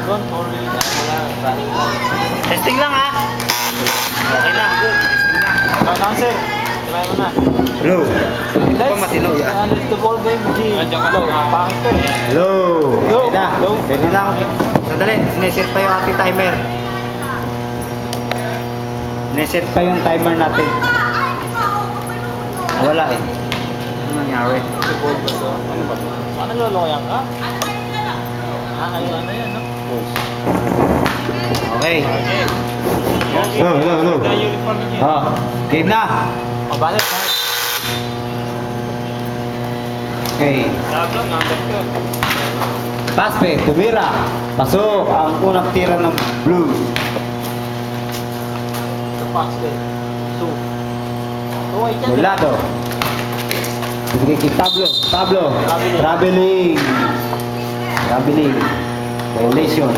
Don't worry. Testing lang ha. Okay na. Testing na. Cancer. Try mo na. Hello. Ito pa matino ya. The ball game. Pangit ko eh. Hello. Hello. Okay na. Pwede na ako. Sandali. Sineset pa yung ating timer. Sineset pa yung timer natin. Wala eh. Ano nangyari? The ball ba ito? Ano ba ito? Ano loloyan ka? Ano yan, no? Okay. Okay. Hello. Kaya uniform niya. Oh, game na. Pabalik ha. Okay. Sablo, number 2. Paspe, tumira. Pasok ang unang tira ng blue. The pass day. 2. 2 ay dyan. Bulado. Bigay kay Pablo. Traveling. Violation.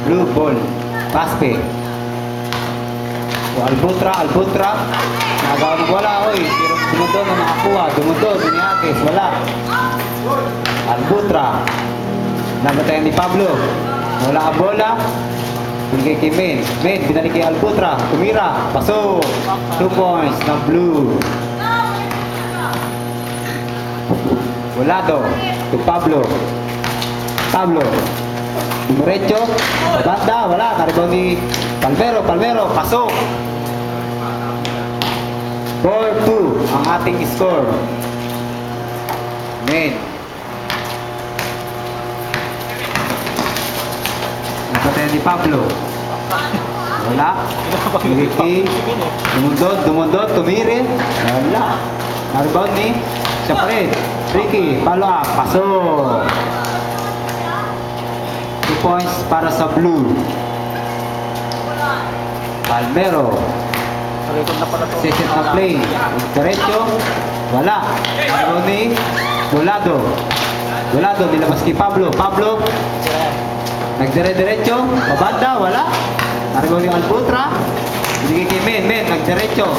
Blue ball. Paspe. O, Albutra. Nagawa ng bola. Oy, dumudod na nakakuha. Dumudod. Diniakis. Wala. Albutra. Nabatayan ni Pablo. Wala ang bola. Binigay kay Main. Binalik kay Albutra. Tumira. Pasok. 2 points ng blue. Volado. To Pablo. Diretso. Banda. Wala. Naribaw ni Palmero. Pasok. 4-2 ang ating score. Main. Napatayan ni Pablo. Wala. Ricky. Dumundod. Tumiri. Wala. Naribaw ni siya pa rin. Ricky. Follow up. Pasok. 2 points para sa blue. Palmero. Record na pala to. Session na play. Diretso. Wala. Naribaw ni Volado. Nilabas kay Pablo. Nagdire-diretso. Babanda. Wala. Naribaw ni Albutra. Binigay kay Men. Nagdiretso.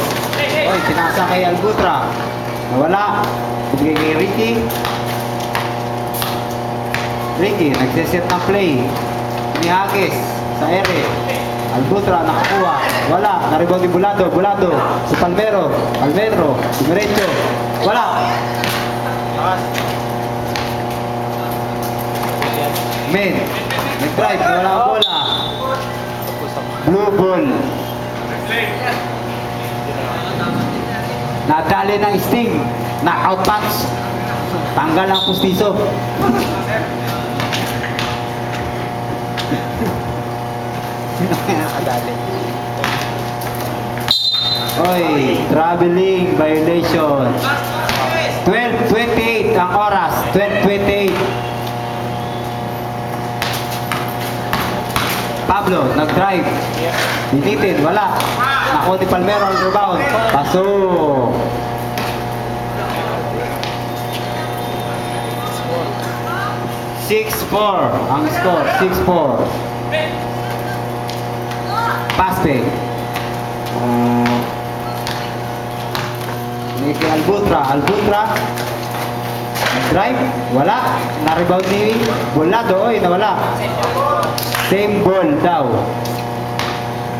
Oy, tinasa kay Albutra. Wala. Binigay kay Ricky. Nagsiset ng play. Inihagis sa ere. Albutra nakakuha. Wala. Naribaw ni Bulado. Si Palmero. Diretso. Wala. Men. Nag-drive. Wala ang bola. Blue ball. Nadali ng Sting. Knockout punch. Tanggal ang pustiso. Nakadali. Oy, traveling violation. 12:28 ang oras. 12:28. Pablo, nag-drive. Binitin, wala. Nakuha ni Palmero ang rebound. Pasok. Six-4 ang score. 6-4. Paspe. Ini kay Albutra. Drive. Wala. Na-rebound ni Volado. Oy, nawala. Same ball daw.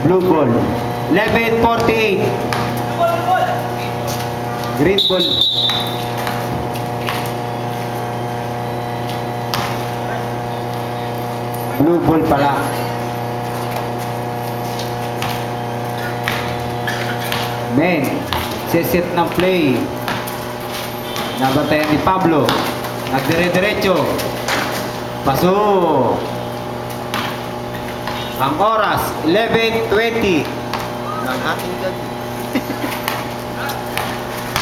Blue ball. 11:48. Green ball. Blue ball pala. Men, siset ng play. Nabantayan ni Pablo. Nagdire-diretso. Pasok. Ang oras, 11:20 ng ating gabi.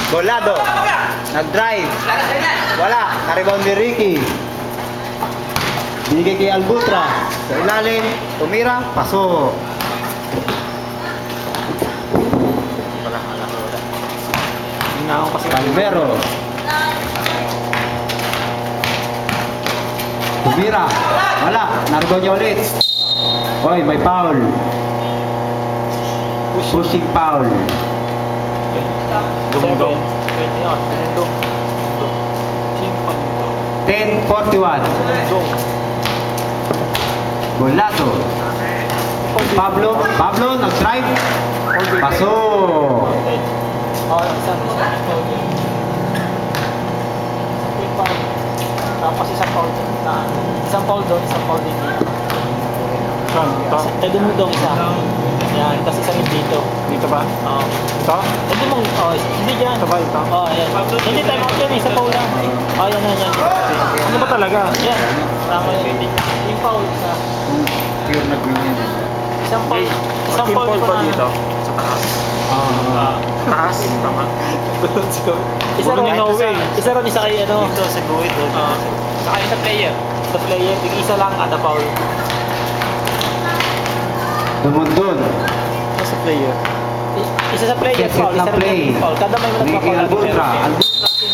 Volado. Nag-drive. Wala. Na-rebound ni Ricky. Binigay kay Albutra. Sa ilalim. Tumira. Pasok. Na ako kasi Palmero. Tumira. Wala. Na-rebound niya ulit. Hoy, may foul. Pushing foul. Dumdum. 20 yun. Dumdum. 10-41. Go. Bolato. Pablo, nag-drive. Paso. Oh, isang foul din. Quick foul. Tapos isang foul din. Isang foul doon, isang foul din dito. Doon mo daw isa. Yan, tapos isang dito. Dito ba? Oo. Ito? Hindi mo, hindi dyan. Ito ba ito? Oo, yan. Hindi time out yan, isa foul lang. Oo, yan. Ano ba talaga? Yan. Tama yun. Yung foul, isa. Pure na green yan. Isang foul. Isang foul Team ko ba na. dito? Sa taas? Taas? Tama. Isa ron, No way. isa ron, isa kay ano. Dito sa guhit. Sa kay sa player. Sa player, isa lang, ada foul. Dumundun. Sa player. Isa sa player, Set foul. na Isa rin play. yung foul. Kada may Nicky nagpa-foul. Albutra.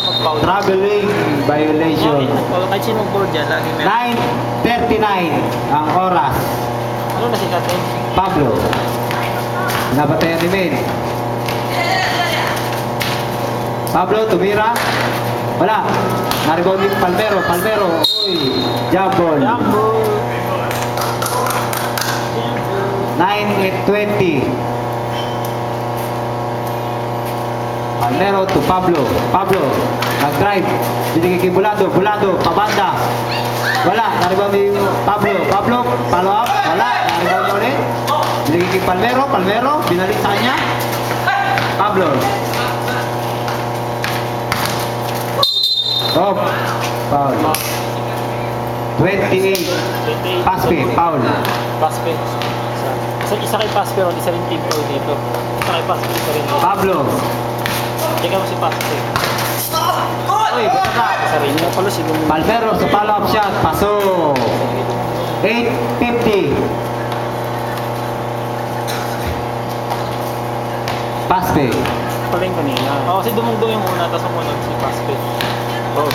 Mag-foul. Traveling violation. Kahit sinong board dyan, lagi meron. 9:39 ang oras. Ano na si Katin? Pablo. Nabatayan ni Main. Pablo, tumira. Wala. Naribaw ni Palmero. Uy. Jambol. Jambo. 9:20. Palmero to Pablo. Nag-drive. Binigay kay Bulado. Pabanda. Wala. Naribaw ni Pablo. Follow up. Wala. Naribaw niya ulit. Binigay kay Palmero. Binalik sa kanya. Pablo. Rob. Foul. 28. Paspe. Foul. Paspe. Isa kay Paspe ron, isa rin team foul dito. Isa kay Paspe, isa rin. Pablo. Teka mo si Paspe. Uy, basta. Isa rin. Yung pala si Gumulong. Palmero sa follow-up shot. Paso. 8:50. Paspe. Pala yung kanina. Oo, kasi dumugdong yung una, tapos umunod si Paspe. Oh,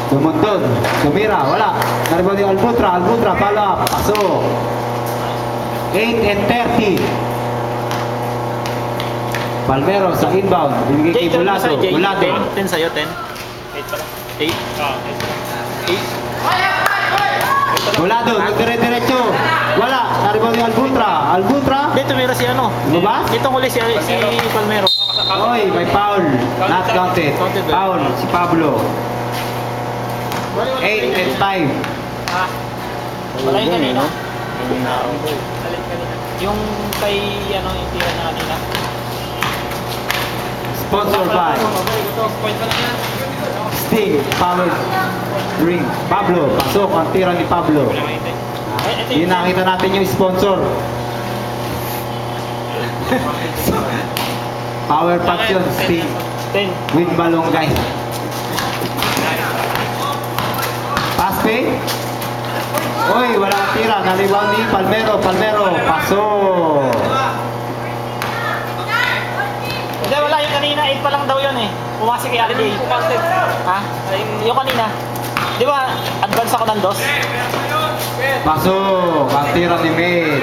Dumundon. Tumira. Wala. Naribaw ni Albutra. Follow-up. Paso. 8:30. Palmero sa inbound. Binigay kay Bulado. 10 sa'yo, 10. 8 pala. 8? Oo, 8. Bulado. Nagdire-diretso. Wala. Naribaw ni Albutra. Hindi, tumira si ano. Lumabas? Dito huli si Palmero. Oy, may foul. Not counted. Counted ba? Foul si Pablo. 8:05. Wala yung kanina. Alin kanina? Yung kay, ano, yung tira na kanina. Sponsored by Sting Powered Drink. Pablo. Pasok ang tira ni Pablo. Ito Yun nakita natin yung sponsor. Power Passion Sting 10. with Malunggay. Paspe. Oy, wala kang tira. Nalibaw ni Palmero. Paso. Hindi, wala yung kanina. 8 pa lang daw yun eh. Pumasok kay RJ. Ha? Yung kanina. Di ba, advance ako ng dos? Pasok ang tira ni May.